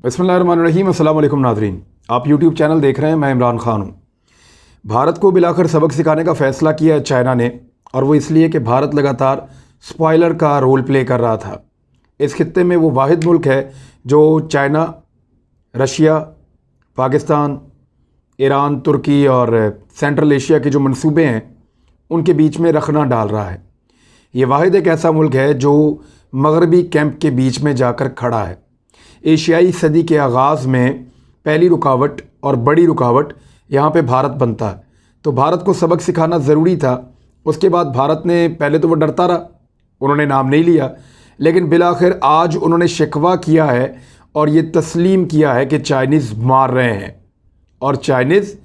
बिस्मिल्लाहिर्रहमानिर्रहीम। अस्सलाम वालेकुम नाज़रीन, आप यूट्यूब चैनल देख रहे हैं। मैं इमरान ख़ान हूँ। भारत को बिलाकर सबक सिखाने का फ़ैसला किया है चाइना ने, और वो इसलिए कि भारत लगातार स्पॉयलर का रोल प्ले कर रहा था। इस खित्ते में वो वाहिद मुल्क है जो चाइना, रशिया, पाकिस्तान, ईरान, तुर्की और सेंट्रल एशिया के जो मंसूबे हैं उनके बीच में रखना डाल रहा है। ये वाहिद एक ऐसा मुल्क है जो मगरबी कैंप के बीच में जाकर खड़ा है। एशियाई सदी के आगाज़ में पहली रुकावट और बड़ी रुकावट यहाँ पे भारत बनता है, तो भारत को सबक सिखाना ज़रूरी था। उसके बाद भारत ने, पहले तो वो डरता रहा, उन्होंने नाम नहीं लिया, लेकिन बिलाखिर आज उन्होंने शिकवा किया है और ये तस्लीम किया है कि चाइनीज़ मार रहे हैं और चाइनीज़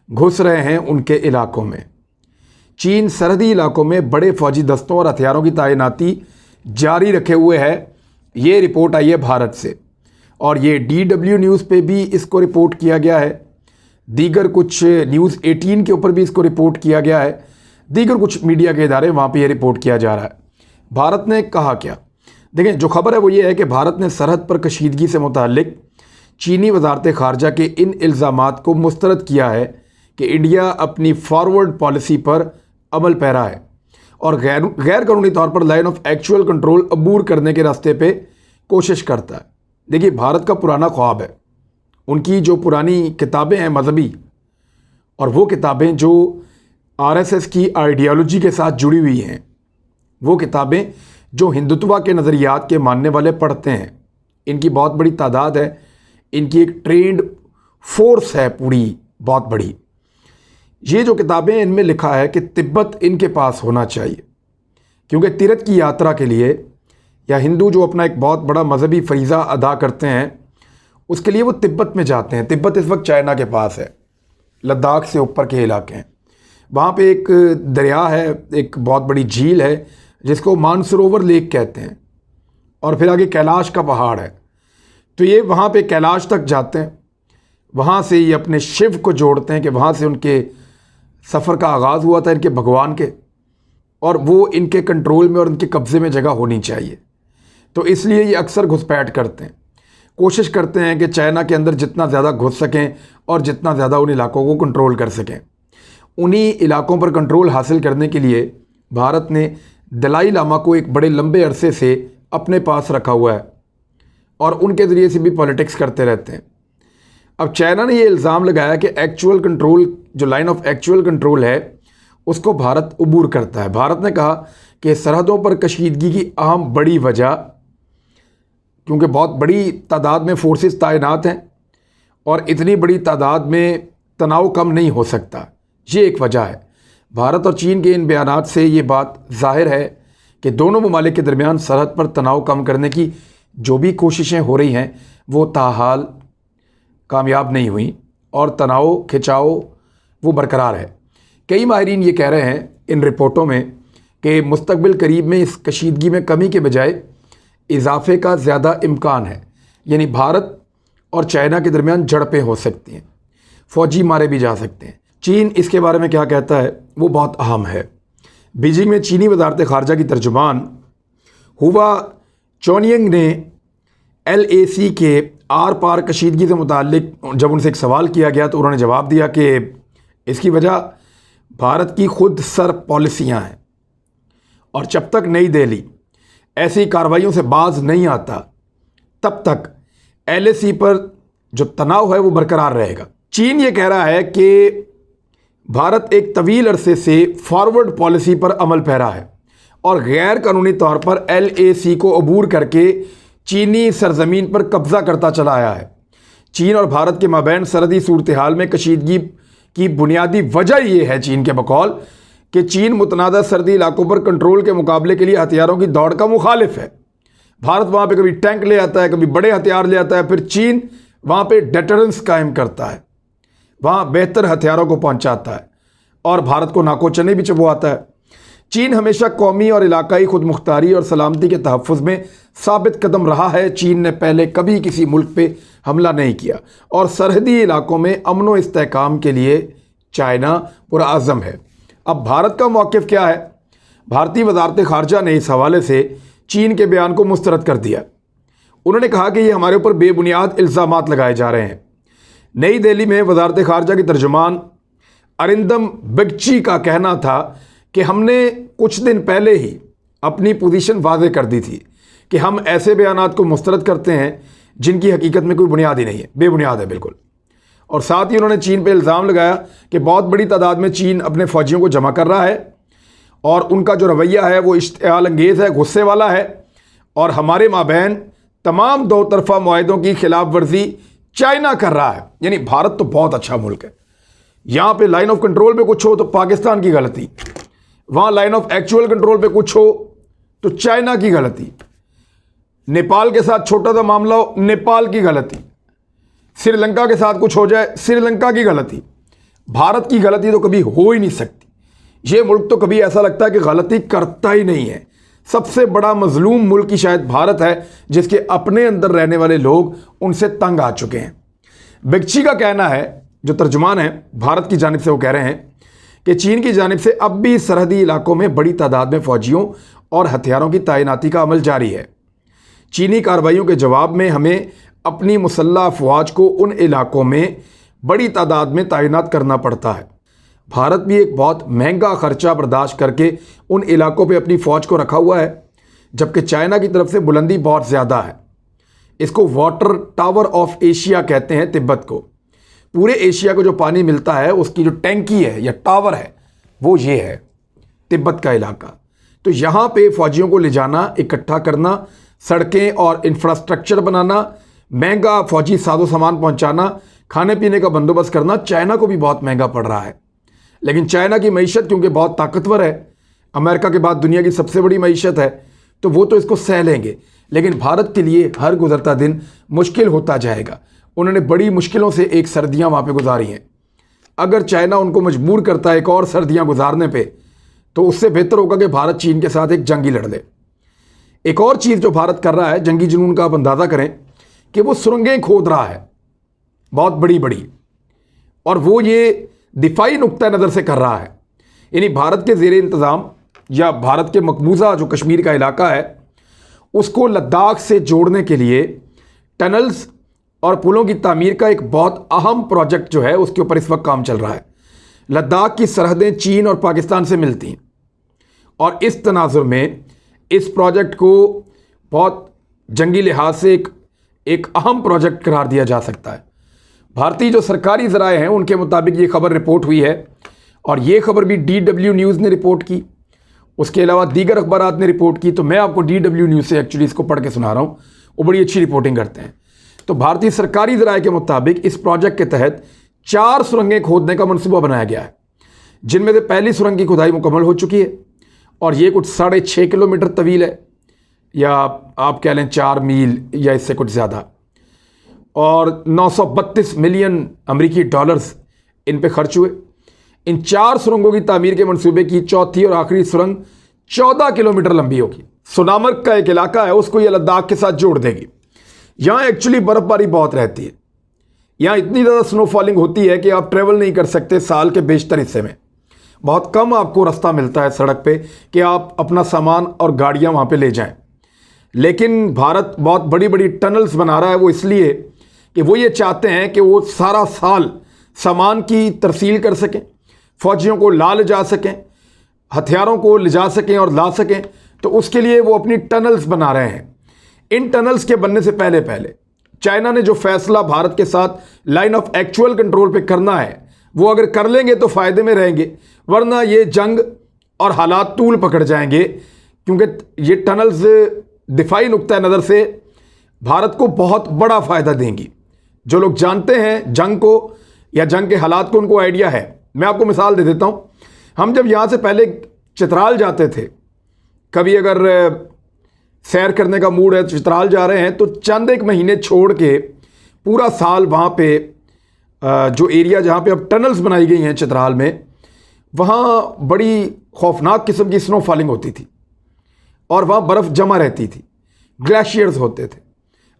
घुस रहे हैं उनके इलाकों में। चीन सरहदी इलाकों में बड़े फ़ौजी दस्तों और हथियारों की तैनाती जारी रखे हुए है। ये रिपोर्ट आई है भारत से और ये DW न्यूज़ पे भी इसको रिपोर्ट किया गया है। दीगर कुछ न्यूज़ 18 के ऊपर भी इसको रिपोर्ट किया गया है। दीगर कुछ मीडिया के इदारे, वहाँ पे ये रिपोर्ट किया जा रहा है। भारत ने कहा क्या, देखें, जो खबर है वो ये है कि भारत ने सरहद पर कशीदगी से मुताल्लिक चीनी वजारत ख़ारजा के इन इल्ज़ामात को मुस्तरद किया है कि इंडिया अपनी फॉरवर्ड पॉलिसी पर अमल पैरा है और गैर कानूनी तौर पर लाइन ऑफ एक्चुअल कंट्रोल अबूर करने के रास्ते पे कोशिश करता है। देखिए, भारत का पुराना ख्वाब है, उनकी जो पुरानी किताबें हैं मजहबी, और वो किताबें जो RSS की आइडियोलॉजी के साथ जुड़ी हुई हैं, वो किताबें जो हिंदुत्व के नज़रियात के मानने वाले पढ़ते हैं, इनकी बहुत बड़ी तादाद है, इनकी एक ट्रेंड फोर्स है पूरी बहुत बड़ी। ये जो किताबें, इनमें लिखा है कि तिब्बत इनके पास होना चाहिए, क्योंकि तीर्थ की यात्रा के लिए या हिंदू जो अपना एक बहुत बड़ा मजहबी फरीज़ा अदा करते हैं, उसके लिए वो तिब्बत में जाते हैं। तिब्बत इस वक्त चाइना के पास है, लद्दाख से ऊपर के इलाके हैं। वहाँ पे एक दरिया है, एक बहुत बड़ी झील है जिसको मानसरोवर लेक कहते हैं, और फिर आगे कैलाश का पहाड़ है। तो ये वहाँ पे कैलाश तक जाते हैं, वहाँ से ये अपने शिव को जोड़ते हैं कि वहाँ से उनके सफ़र का आगाज़ हुआ था, इनके भगवान के, और वो इनके कंट्रोल में और इनके कब्ज़े में जगह होनी चाहिए। तो इसलिए ये अक्सर घुसपैठ करते हैं, कोशिश करते हैं कि चाइना के अंदर जितना ज़्यादा घुस सकें और जितना ज़्यादा उन इलाकों को कंट्रोल कर सकें। उन्हीं इलाकों पर कंट्रोल हासिल करने के लिए भारत ने दलाई लामा को एक बड़े लंबे अरसे से अपने पास रखा हुआ है और उनके ज़रिए से भी पॉलिटिक्स करते रहते हैं। अब चाइना ने ये इल्ज़ाम लगाया कि एक्चुअल कंट्रोल, जो लाइन ऑफ एक्चुअल कंट्रोल है, उसको भारत अबूर करता है। भारत ने कहा कि सरहदों पर कशीदगी की अहम बड़ी वजह, क्योंकि बहुत बड़ी तादाद में फोर्सेस तैनात हैं और इतनी बड़ी तादाद में तनाव कम नहीं हो सकता, ये एक वजह है। भारत और चीन के इन बयानात से ये बात ज़ाहिर है कि दोनों ममालिक के दरमियान सरहद पर तनाव कम करने की जो भी कोशिशें हो रही हैं वो ताहाल कामयाब नहीं हुई और तनाव खिंचाव वो बरकरार है। कई माहिरीन ये कह रहे हैं इन रिपोर्टों में कि मुस्तकबिल करीब में इस कशीदगी में कमी के बजाय इजाफे का ज़्यादा इम्कान है, यानी भारत और चाइना के दरमियान झड़पें हो सकती हैं, फ़ौजी मारे भी जा सकते हैं। चीन इसके बारे में क्या कहता है वो बहुत अहम है। बीजिंग में चीनी वजारत ख़ारजा की तर्जुमान हुआ चोनियंग ने LAC के आर पार कशीदगी से मुताल्लिक जब उनसे एक सवाल किया गया तो उन्होंने जवाब दिया कि इसकी वजह भारत की खुद सर पॉलिसियाँ हैं और जब तक नई दिल्ली ऐसी कार्रवाइयों से बाज नहीं आता तब तक LAC पर जो तनाव है वो बरकरार रहेगा। चीन ये कह रहा है कि भारत एक तवील अरसे से फॉरवर्ड पॉलिसी पर अमल पैरा है और गैर कानूनी तौर पर LAC को अबूर करके चीनी सरजमीन पर कब्ज़ा करता चला आया है। चीन और भारत के माबैन सरहदी सूरत हाल में कशीदगी की बुनियादी वजह यह है, चीन के बकौल, कि चीन मुतनाज़ा सरहदी इलाकों पर कंट्रोल के मुकाबले के लिए हथियारों की दौड़ का मुखालिफ है। भारत वहाँ पे कभी टैंक ले आता है, कभी बड़े हथियार ले आता है, फिर चीन वहाँ पे डेटरेंस कायम करता है, वहाँ बेहतर हथियारों को पहुँचाता है और भारत को नाको चने भी चबवाता है। चीन हमेशा कौमी और इलाकाई खुद मुख्तारी और सलामती के तहफ़्फ़ुज़ में साबित कदम रहा है। चीन ने पहले कभी किसी मुल्क पे हमला नहीं किया और सरहदी इलाकों में अमन व इस्तेहकाम के लिए चाइना पुरअज़्म है। अब भारत का मौक़िफ़ क्या है? भारतीय वज़ारत ख़ारजा ने इस हवाले से चीन के बयान को मुस्तरद कर दिया। उन्होंने कहा कि ये हमारे ऊपर बेबुनियाद इल्ज़ामात लगाए जा रहे हैं। नई दिल्ली में वजारत खारजा की तर्जुमान अरिंदम बगची का कहना था कि हमने कुछ दिन पहले ही अपनी पोजीशन वाज़े कर दी थी कि हम ऐसे बयानात को मुस्तरद करते हैं जिनकी हकीकत में कोई बुनियाद ही नहीं है, बेबुनियाद है बिल्कुल। और साथ ही उन्होंने चीन पे इल्ज़ाम लगाया कि बहुत बड़ी तादाद में चीन अपने फ़ौजियों को जमा कर रहा है और उनका जो रवैया है वो इश्तिआल अंगेज़ है, गुस्से वाला है, और हमारे माबैन तमाम दो तरफ़ा मुआहदों की खिलाफ वर्जी चाइना कर रहा है। यानी भारत तो बहुत अच्छा मुल्क है, यहाँ पे लाइन ऑफ कंट्रोल पे कुछ हो तो पाकिस्तान की गलती, वहाँ लाइन ऑफ एक्चुअल कंट्रोल पे कुछ हो तो चाइना की गलती, नेपाल के साथ छोटा सा मामला हो नेपाल की गलती, श्रीलंका के साथ कुछ हो जाए श्रीलंका की गलती। भारत की गलती तो कभी हो ही नहीं सकती। ये मुल्क तो कभी ऐसा लगता है कि गलती करता ही नहीं है। सबसे बड़ा मजलूम मुल्क ही शायद भारत है, जिसके अपने अंदर रहने वाले लोग उनसे तंग आ चुके हैं। बगची का कहना है, जो तर्जुमान है भारत की जानिब से, वो कह रहे हैं कि चीन की जानिब से अब भी सरहदी इलाकों में बड़ी तादाद में फ़ौजियों और हथियारों की तैनाती का अमल जारी है। चीनी कार्रवाइयों के जवाब में हमें अपनी मुसल्लह अफवाज को उन इलाकों में बड़ी तादाद में तैनात करना पड़ता है। भारत भी एक बहुत महंगा खर्चा बर्दाश्त करके उन इलाकों पे अपनी फ़ौज को रखा हुआ है, जबकि चाइना की तरफ से बुलंदी बहुत ज़्यादा है। इसको वाटर टावर ऑफ एशिया कहते हैं, तिब्बत को। पूरे एशिया को जो पानी मिलता है उसकी जो टैंकी है या टावर है वो ये है, तिब्बत का इलाका। तो यहाँ पे फ़ौजियों को ले जाना, इकट्ठा करना, सड़कें और इंफ्रास्ट्रक्चर बनाना, महंगा फ़ौजी साजो सामान पहुँचाना, खाने पीने का बंदोबस्त करना चाइना को भी बहुत महंगा पड़ रहा है। लेकिन चाइना की मईशत क्योंकि बहुत ताकतवर है, अमेरिका के बाद दुनिया की सबसे बड़ी मईशत है, तो वो तो इसको सह लेंगे। लेकिन भारत के लिए हर गुजरता दिन मुश्किल होता जाएगा। उन्होंने बड़ी मुश्किलों से एक सर्दियाँ वहाँ पे गुजारी हैं। अगर चाइना उनको मजबूर करता है एक और सर्दियाँ गुजारने पे, तो उससे बेहतर होगा कि भारत चीन के साथ एक जंग ही लड़ ले। एक और चीज़ जो भारत कर रहा है, जंगी जुनून का आप अंदाज़ा करें कि वो सुरंगें खोद रहा है बहुत बड़ी बड़ी, और वो ये दिफाई नुक्ता नज़र से कर रहा है। यानी भारत के ज़ेरे इंतज़ाम या भारत के मकबूजा जो कश्मीर का इलाका है उसको लद्दाख से जोड़ने के लिए टनल्स और पुलों की तामीर का एक बहुत अहम प्रोजेक्ट जो है उसके ऊपर इस वक्त काम चल रहा है। लद्दाख की सरहदें चीन और पाकिस्तान से मिलती हैं, और इस तनाजुर में इस प्रोजेक्ट को बहुत जंगी लिहाज से एक अहम प्रोजेक्ट करार दिया जा सकता है। भारतीय जो सरकारी ज़राए हैं उनके मुताबिक ये खबर रिपोर्ट हुई है, और ये खबर भी DW न्यूज़ ने रिपोर्ट की, उसके अलावा दीगर अखबारात ने रिपोर्ट की। तो मैं आपको DW न्यूज़ से एक्चुअली इसको पढ़ के सुना रहा हूँ, वो बड़ी अच्छी रिपोर्टिंग करते हैं। तो भारतीय सरकारी ज़राए के मुताबिक इस प्रोजेक्ट के तहत 4 सुरंगें खोदने का मनसूबा बनाया गया है, जिनमें से पहली सुरंग की खुदाई मुकम्मल हो चुकी है, और ये कुछ 6.5 किलोमीटर तवील है, या आप कह लें 4 मील या इससे कुछ ज़्यादा, और 932 मिलियन अमरीकी डॉलर्स इन पे खर्च हुए। इन 4 सुरंगों की तामीर के मंसूबे की चौथी और आखिरी सुरंग 14 किलोमीटर लंबी होगी। सोनामर्ग का एक इलाका है, उसको ये लद्दाख के साथ जोड़ देगी। यहाँ एक्चुअली बर्फ़बारी बहुत रहती है, यहाँ इतनी ज़्यादा स्नोफॉलिंग होती है कि आप ट्रेवल नहीं कर सकते साल के बेशतर हिस्से में। बहुत कम आपको रास्ता मिलता है सड़क पे कि आप अपना सामान और गाड़ियाँ वहाँ पे ले जाएं। लेकिन भारत बहुत बड़ी बड़ी टनल्स बना रहा है, वो इसलिए कि वो ये चाहते हैं कि वो सारा साल सामान की तरसील कर सकें, फ़ौजियों को ले जा सकें, हथियारों को ले जा सकें और ला सकें। तो उसके लिए वो अपनी टनल्स बना रहे हैं। इन टनल्स के बनने से पहले पहले चाइना ने जो फैसला भारत के साथ लाइन ऑफ एक्चुअल कंट्रोल पे करना है, वो अगर कर लेंगे तो फ़ायदे में रहेंगे, वरना ये जंग और हालात तूल पकड़ जाएंगे, क्योंकि ये टनल्स दिफाई नुक्ता नज़र से भारत को बहुत बड़ा फ़ायदा देंगी। जो लोग जानते हैं जंग को या जंग के हालात को, उनको आइडिया है। मैं आपको मिसाल दे देता हूँ। हम जब यहाँ से पहले चित्राल जाते थे, कभी अगर सैर करने का मूड है तो चित्राल जा रहे हैं, तो चंद एक महीने छोड़ के पूरा साल वहाँ पे जो एरिया जहाँ पे अब टनल्स बनाई गई हैं चित्राल में, वहाँ बड़ी खौफनाक किस्म की स्नोफॉलिंग होती थी, और वहाँ बर्फ़ जमा रहती थी, ग्लेशियर्स होते थे।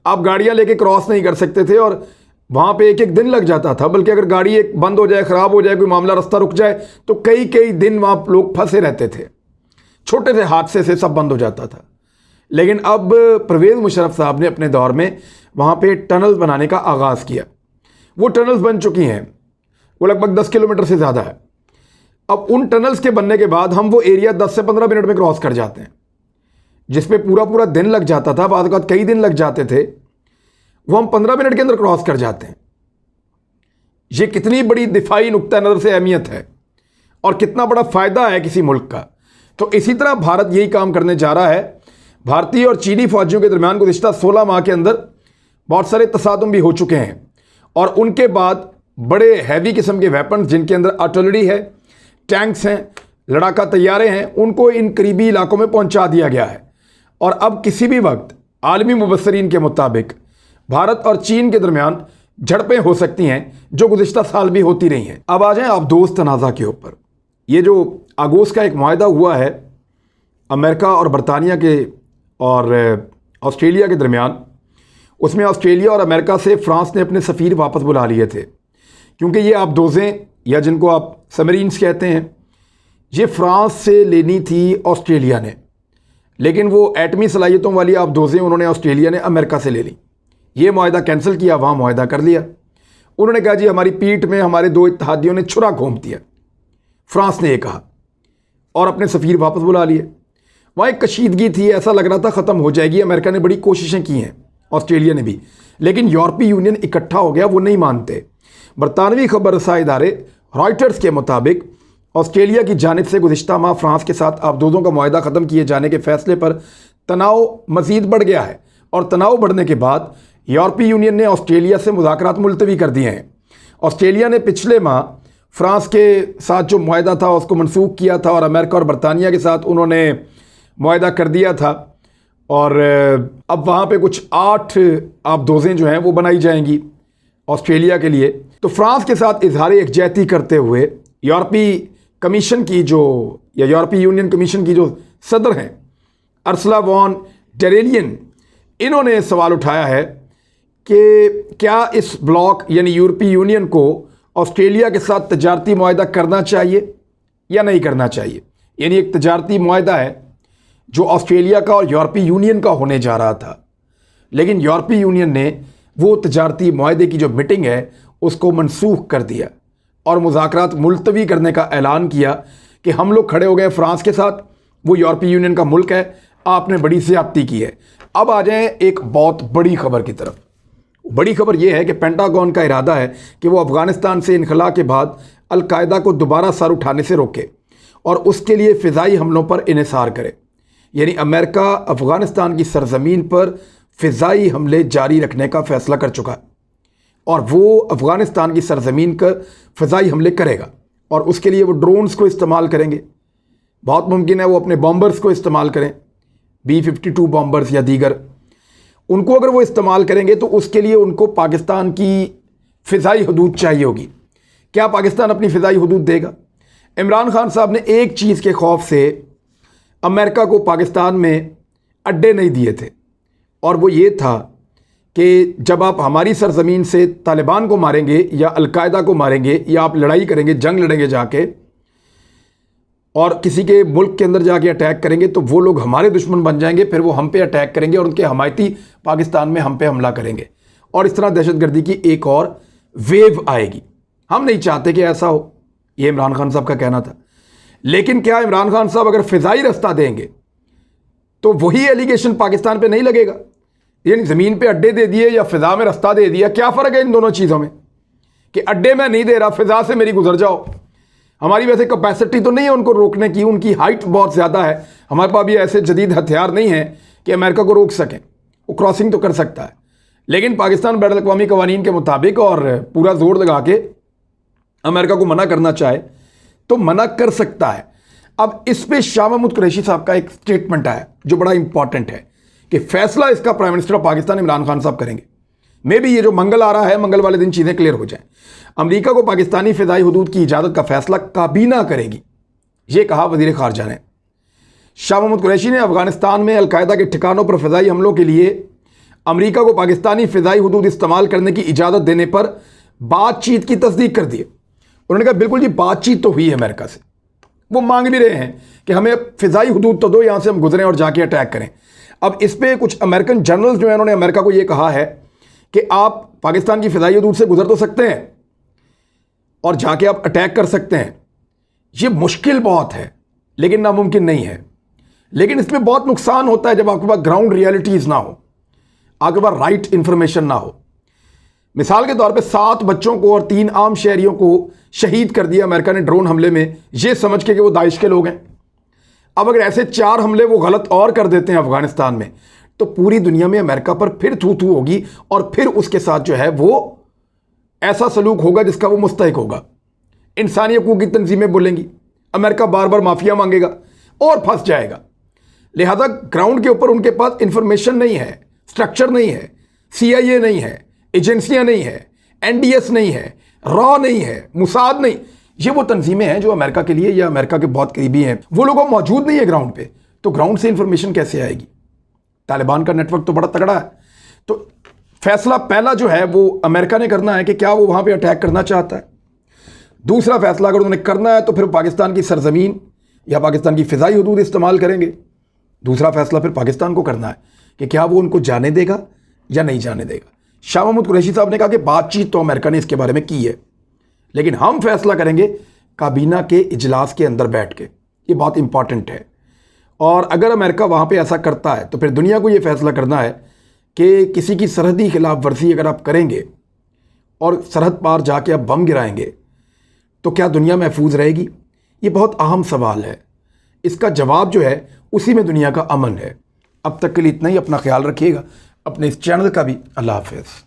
आप गाड़ियाँ लेके क्रॉस नहीं कर सकते थे, और वहाँ पे एक एक दिन लग जाता था। बल्कि अगर गाड़ी एक बंद हो जाए, ख़राब हो जाए, कोई मामला, रास्ता रुक जाए, तो कई कई दिन वहाँ लोग फंसे रहते थे। छोटे से हादसे से सब बंद हो जाता था। लेकिन अब परवेज़ मुशर्रफ साहब ने अपने दौर में वहाँ पे टनल्स बनाने का आगाज़ किया। वो टनल्स बन चुकी हैं, वो लगभग 10 किलोमीटर से ज़्यादा है। अब उन टनल्स के बनने के बाद हम वो एरिया 10 से 15 मिनट में क्रॉस कर जाते हैं, जिस पे पूरा पूरा दिन लग जाता था, बाद बात कई दिन लग जाते थे, वो हम 15 मिनट के अंदर क्रॉस कर जाते हैं। ये कितनी बड़ी दिफाई नुक्ता नज़र से अहमियत है और कितना बड़ा फ़ायदा है किसी मुल्क का। तो इसी तरह भारत यही काम करने जा रहा है। भारतीय और चीनी फौजियों के दरमियान गुज़िश्ता 16 माह के अंदर बहुत सारे तसादुम भी हो चुके हैं और उनके बाद बड़े हैवी किस्म के वेपन्स जिनके अंदर आर्टिलरी है, टैंक्स हैं, लड़ाका तैयारे हैं, उनको इन करीबी इलाकों में पहुंचा दिया गया है। और अब किसी भी वक्त आलमी मुबस्सरीन के मुताबिक भारत और चीन के दरमियान झड़पें हो सकती हैं, जो गुज़िश्ता साल भी होती रही हैं। अब आ जाएं आप दोस्त तनाज़ा के ऊपर। ये जो आगोस्त का एक मुआहदा हुआ है अमेरिका और बरतानिया के और ऑस्ट्रेलिया के दरमियान, उसमें ऑस्ट्रेलिया और अमेरिका से फ्रांस ने अपने सफ़ीर वापस बुला लिए थे, क्योंकि ये आबदोज़ें या जिनको आप सबमरीन्स कहते हैं, ये फ्रांस से लेनी थी ऑस्ट्रेलिया ने, लेकिन वो एटमी सलाहियतों वाली आबदोज़ें उन्होंने ऑस्ट्रेलिया ने अमेरिका से ले ली। ये मुआहदा कैंसिल किया, वहाँ मुआहदा कर लिया। उन्होंने कहा जी हमारी पीठ में हमारे दो इत्तेहादियों ने छुरा घोंप दिया, फ्रांस ने ये कहा, और अपने सफ़ीर वापस बुला लिए। वहाँ एक कशीदगी थी, ऐसा लग रहा था ख़त्म हो जाएगी। अमेरिका ने बड़ी कोशिशें की हैं, ऑस्ट्रेलिया ने भी, लेकिन यूरोपीय यूनियन इकट्ठा हो गया, वो नहीं मानते। बरतानवी खबर रसाई इदारे रॉयटर्स के मुताबिक ऑस्ट्रेलिया की जानिब से गुज़िश्ता माह फ्रांस के साथ आबदोज़ों का मुआहदा ख़त्म किए जाने के फैसले पर तनाव मज़ीद बढ़ गया है और तनाव बढ़ने के बाद यूरोपीय यूनियन ने ऑस्ट्रेलिया से मुज़ाकरात मुलतवी कर दिए हैं। ऑस्ट्रेलिया ने पिछले माह फ्रांस के साथ जो मुआहदा था उसको मनसूख किया था और अमेरिका और बरतानिया के साथ उन्होंने मुआहदा कर दिया था, और अब वहाँ पे कुछ 8 आबदोज़ें जो हैं वो बनाई जाएंगी ऑस्ट्रेलिया के लिए। तो फ्रांस के साथ इजहार यकजहती करते हुए यूरोपीय कमीशन की जो या यूरोपीय यूनियन कमीशन की जो सदर हैं अर्सला वॉन डेर लेयन, इन्होंने सवाल उठाया है कि क्या इस ब्लॉक यानी यूरोपीय यूनियन को ऑस्ट्रेलिया के साथ तजारती मुआहदा करना चाहिए या नहीं करना चाहिए। यानी एक तजारती मुआहदा है जो ऑस्ट्रेलिया का और यूरोपीय यूनियन का होने जा रहा था, लेकिन यूरोपीय यूनियन ने वो तजारती मुआहदे की जो मीटिंग है उसको मनसूख कर दिया और मुज़ाकरात मुलतवी करने का ऐलान किया कि हम लोग खड़े हो गए फ्रांस के साथ, वो यूरोपीय यूनियन का मुल्क है, आपने बड़ी ज़्यादती की है। अब आ जाएं एक बहुत बड़ी खबर की तरफ। बड़ी खबर यह है कि पेंटागन का इरादा है कि वो अफ़गानिस्तान से इनखला के बाद अल-कायदा को दोबारा सर उठाने से रोके और उसके लिए फ़िज़ाई हमलों पर इन्हिसार करे। यानी अमेरिका अफ़गानिस्तान की सरज़मीन पर फ़िज़ाई हमले जारी रखने का फ़ैसला कर चुका है और वो अफ़गानिस्तान की सरज़मीन पर फ़िज़ाई हमले करेगा और उसके लिए वो ड्रोन्स को इस्तेमाल करेंगे। बहुत मुमकिन है वो अपने बॉम्बर्स को इस्तेमाल करें, B-52 बॉम्बर्स या दीगर, उनको अगर वो इस्तेमाल करेंगे तो उसके लिए उनको पाकिस्तान की फ़िज़ाई हदूद चाहिए होगी। क्या पाकिस्तान अपनी फ़िज़ाई हदूद देगा? इमरान खान साहब ने एक चीज़ के खौफ से अमेरिका को पाकिस्तान में अड्डे नहीं दिए थे, और वो ये था कि जब आप हमारी सरज़मीन से तालिबान को मारेंगे या अल-कायदा को मारेंगे या आप लड़ाई करेंगे, जंग लड़ेंगे जाके और किसी के मुल्क के अंदर जाके अटैक करेंगे, तो वो लोग हमारे दुश्मन बन जाएंगे, फिर वो हम पे अटैक करेंगे और उनके हमायती पाकिस्तान में हम पे हमला करेंगे और इस तरह दहशतगर्दी की एक और वेव आएगी। हम नहीं चाहते कि ऐसा हो, ये इमरान खान साहब का कहना था। लेकिन क्या इमरान खान साहब अगर फ़िज़ाई रास्ता देंगे तो वही एलिगेशन पाकिस्तान पे नहीं लगेगा? यानी ज़मीन पे अड्डे दे दिए या फ़िज़ा में रास्ता दे दिया, क्या फ़र्क है इन दोनों चीज़ों में? कि अड्डे में नहीं दे रहा, फ़िज़ा से मेरी गुजर जाओ। हमारी वैसे कैपेसिटी तो नहीं है उनको रोकने की, उनकी हाइट बहुत ज़्यादा है, हमारे पास भी ऐसे जदीद हथियार नहीं हैं कि अमेरिका को रोक सकें। वो क्रॉसिंग तो कर सकता है, लेकिन पाकिस्तान बैनुल अक़वामी कवानीन के मुताबिक और पूरा जोर लगा के अमेरिका को मना करना चाहे तो मना कर सकता है। अब इस पे शाह महमूद कुरैशी साहब का एक स्टेटमेंट आया जो बड़ा इंपॉर्टेंट है कि फैसला इसका prime minister of Pakistan Imran Khan साहब करेंगे। मे भी ये जो मंगल आ रहा है, मंगल वाले दिन चीज़ें क्लियर हो जाएं। अमेरिका को पाकिस्तानी फ़िज़ाई हदूद की इजाज़त का फैसला काबीना करेगी, ये कहा वज़ीर ख़ारजा ने। शाह महमूद कुरैशी ने अफ़गानिस्तान में अलकायदा के ठिकानों पर फ़िज़ाई हमलों के लिए अमेरिका को पाकिस्तानी फ़िज़ाई हदूद इस्तेमाल करने की इजाज़त देने पर बातचीत की तस्दीक कर दी। उन्होंने कहा बिल्कुल जी, बातचीत तो हुई है अमेरिका से, वो मांग भी रहे हैं कि हमें फ़िज़ाई हदूद तो दो, यहाँ से हम गुजरें और जाके अटैक करें। अब इस पे कुछ अमेरिकन जर्नल्स जो है उन्होंने अमेरिका को ये कहा है कि आप पाकिस्तान की फ़िज़ाई हदूद से गुजर तो सकते हैं और जाके आप अटैक कर सकते हैं, ये मुश्किल बहुत है लेकिन नामुमकिन नहीं है। लेकिन इसमें बहुत नुकसान होता है जब आपके पास ग्राउंड रियलिटीज़ ना हो, आपके पास राइट इंफॉर्मेशन ना हो। मिसाल के तौर पे 7 बच्चों को और 3 आम शहरियों को शहीद कर दिया अमेरिका ने ड्रोन हमले में, ये समझ के कि वो दाइश के लोग हैं। अब अगर ऐसे 4 हमले वो गलत और कर देते हैं अफगानिस्तान में, तो पूरी दुनिया में अमेरिका पर फिर थू थू होगी और फिर उसके साथ जो है वो ऐसा सलूक होगा जिसका वो मुस्तहिक होगा। इंसानी हकूक़ की तंजीमें बोलेंगी, अमेरिका बार बार माफिया मांगेगा और फंस जाएगा। लिहाजा ग्राउंड के ऊपर उनके पास इंफॉर्मेशन नहीं है, स्ट्रक्चर नहीं है, CIA नहीं है, एजेंसियां नहीं है, NDS नहीं है, रॉ नहीं है, मुसाद नहीं। ये वो तंजीमें हैं जो अमेरिका के लिए या अमेरिका के बहुत करीबी हैं, वो लोग मौजूद नहीं है ग्राउंड पे, तो ग्राउंड से इंफॉर्मेशन कैसे आएगी? तालिबान का नेटवर्क तो बड़ा तगड़ा है। तो फैसला पहला जो है वो अमेरिका ने करना है कि क्या वो वहां पे अटैक करना चाहता है। दूसरा फैसला अगर उन्होंने करना है तो फिर पाकिस्तान की सरजमीन या पाकिस्तान की फ़िज़ाई हदूद इस्तेमाल करेंगे। दूसरा फैसला फिर पाकिस्तान को करना है कि क्या वो उनको जाने देगा या नहीं जाने देगा। शाह महमूद कुरैशी साहब ने कहा कि बातचीत तो अमेरिका ने इसके बारे में की है, लेकिन हम फैसला करेंगे काबीना के इजलास के अंदर बैठ के। ये बहुत इंपॉर्टेंट है। और अगर अमेरिका वहाँ पे ऐसा करता है तो फिर दुनिया को ये फैसला करना है कि किसी की सरहदी खिलाफ वर्जी अगर आप करेंगे और सरहद पार जाके आप बम गिराएंगे तो क्या दुनिया महफूज रहेगी? ये बहुत अहम सवाल है। इसका जवाब जो है उसी में दुनिया का अमन है। अब तक के लिए इतना ही। अपना ख्याल रखिएगा, अपने इस चैनल का भी। अल्लाह हाफ़िज़।